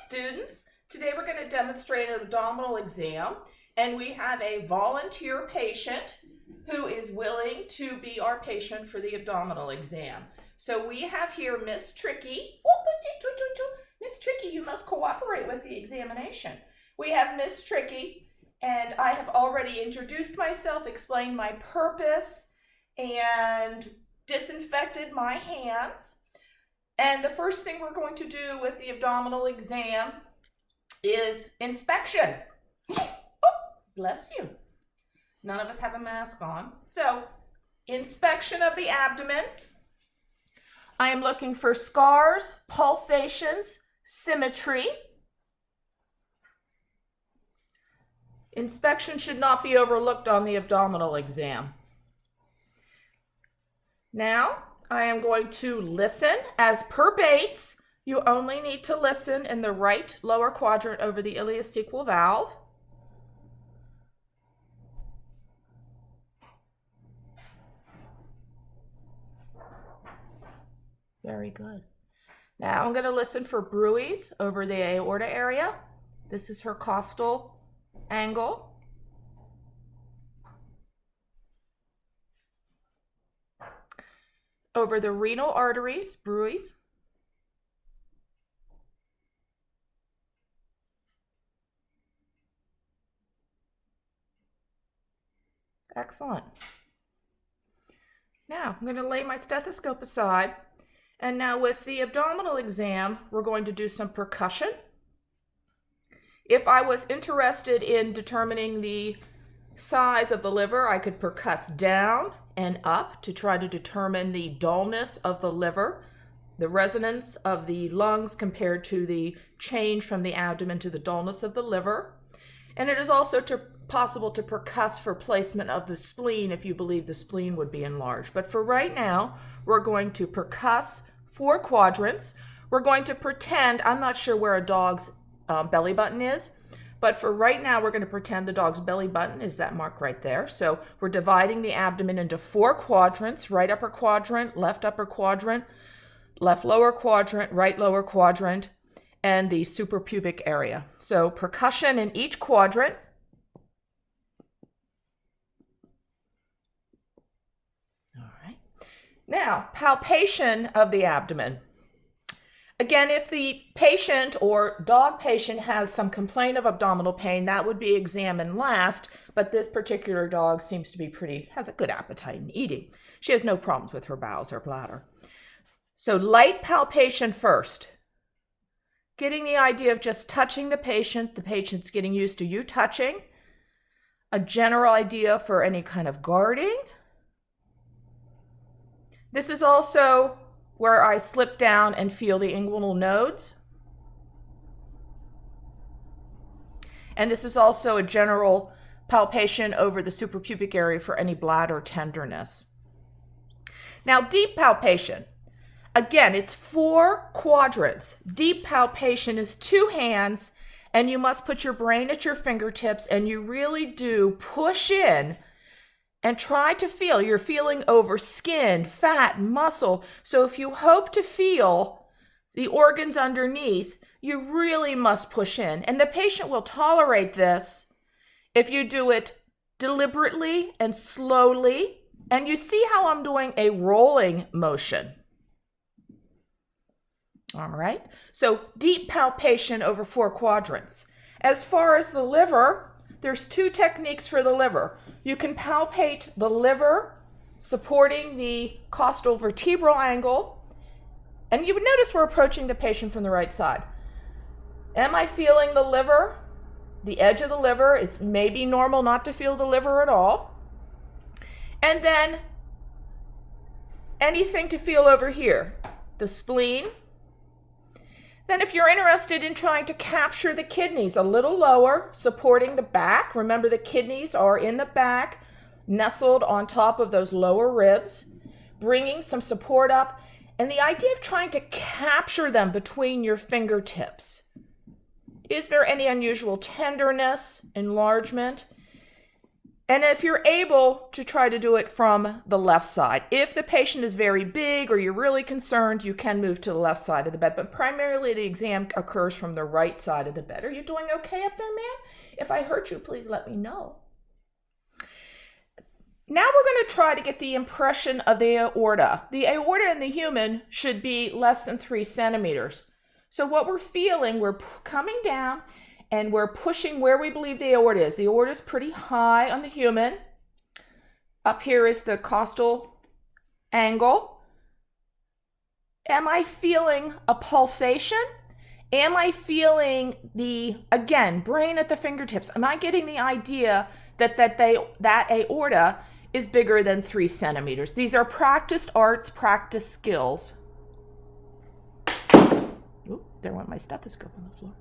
students. Today we're going to demonstrate an abdominal exam, and we have a volunteer patient who is willing to be our patient for the abdominal exam. So we have here Miss Tricky. Miss Tricky, you must cooperate with the examination. We have Miss Tricky, and I have already introduced myself, explained my purpose, and disinfected my hands. And the first thing we're going to do with the abdominal exam is inspection. Oh, bless you. None of us have a mask on. So, inspection of the abdomen. I am looking for scars, pulsations, symmetry. Inspection should not be overlooked on the abdominal exam. Now, I am going to listen. As per Bates, you only need to listen in the right lower quadrant over the ileocecal valve. Very good. Now I'm going to listen for bruits over the aorta area. This is her costal angle. Over the renal arteries, bruits. Excellent. Now I'm going to lay my stethoscope aside, and now with the abdominal exam, we're going to do some percussion. If I was interested in determining the size of the liver, I could percuss down and up to try to determine the dullness of the liver, the resonance of the lungs compared to the change from the abdomen to the dullness of the liver. And it is also possible to percuss for placement of the spleen if you believe the spleen would be enlarged. But for right now, we're going to percuss 4 quadrants. We're going to pretend, I'm not sure where a dog's belly button is, but for right now, we're going to pretend the dog's belly button is that mark right there. So we're dividing the abdomen into 4 quadrants: right upper quadrant, left upper quadrant, left lower quadrant, right lower quadrant, and the suprapubic area. So percussion in each quadrant. All right. Now, palpation of the abdomen. Again, if the patient or dog patient has some complaint of abdominal pain, that would be examined last, but this particular dog seems to be has a good appetite in eating. She has no problems with her bowels or bladder. So light palpation first. Getting the idea of just touching the patient's getting used to you touching. A general idea for any kind of guarding. This is also where I slip down and feel the inguinal nodes. And this is also a general palpation over the suprapubic area for any bladder tenderness. Now, deep palpation. Again, it's 4 quadrants. Deep palpation is 2 hands, and you must put your brain at your fingertips, and you really do push in and try to feel. You're feeling over skin, fat, muscle. So if you hope to feel the organs underneath, you really must push in. And the patient will tolerate this if you do it deliberately and slowly. And you see how I'm doing a rolling motion. All right. So deep palpation over 4 quadrants. As far as the liver, there's 2 techniques for the liver. You can palpate the liver supporting the costal vertebral angle, and you would notice we're approaching the patient from the right side. Am I feeling the liver, the edge of the liver? It's maybe normal not to feel the liver at all. And then anything to feel over here, the spleen. Then if you're interested in trying to capture the kidneys, a little lower, supporting the back. Remember, the kidneys are in the back, nestled on top of those lower ribs, bringing some support up. And the idea of trying to capture them between your fingertips. Is there any unusual tenderness, enlargement? And if you're able to try to do it from the left side. If the patient is very big or you're really concerned, you can move to the left side of the bed, but primarily the exam occurs from the right side of the bed. Are you doing okay up there, ma'am? If I hurt you, please let me know. Now we're going to try to get the impression of the aorta. The aorta in the human should be less than 3 centimeters. So what we're feeling, we're coming down and we're pushing where we believe the aorta is. The aorta is pretty high on the human. Up here is the costal angle. Am I feeling a pulsation? Am I feeling the, again, brain at the fingertips? Am I getting the idea that that aorta is bigger than 3 centimeters? These are practiced arts, practiced skills. Oop, there went my stethoscope on the floor.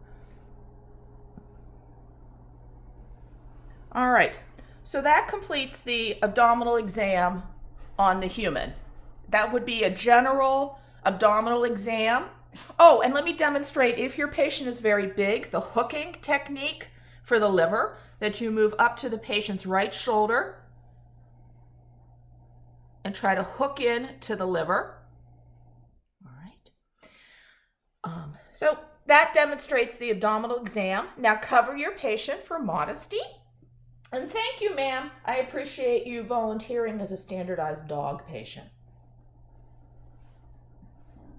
All right, so that completes the abdominal exam on the human. That would be a general abdominal exam. Oh, and let me demonstrate, if your patient is very big, the hooking technique for the liver, that you move up to the patient's right shoulder and try to hook in to the liver. All right. So that demonstrates the abdominal exam. Now cover your patient for modesty. And thank you, ma'am. I appreciate you volunteering as a standardized dog patient.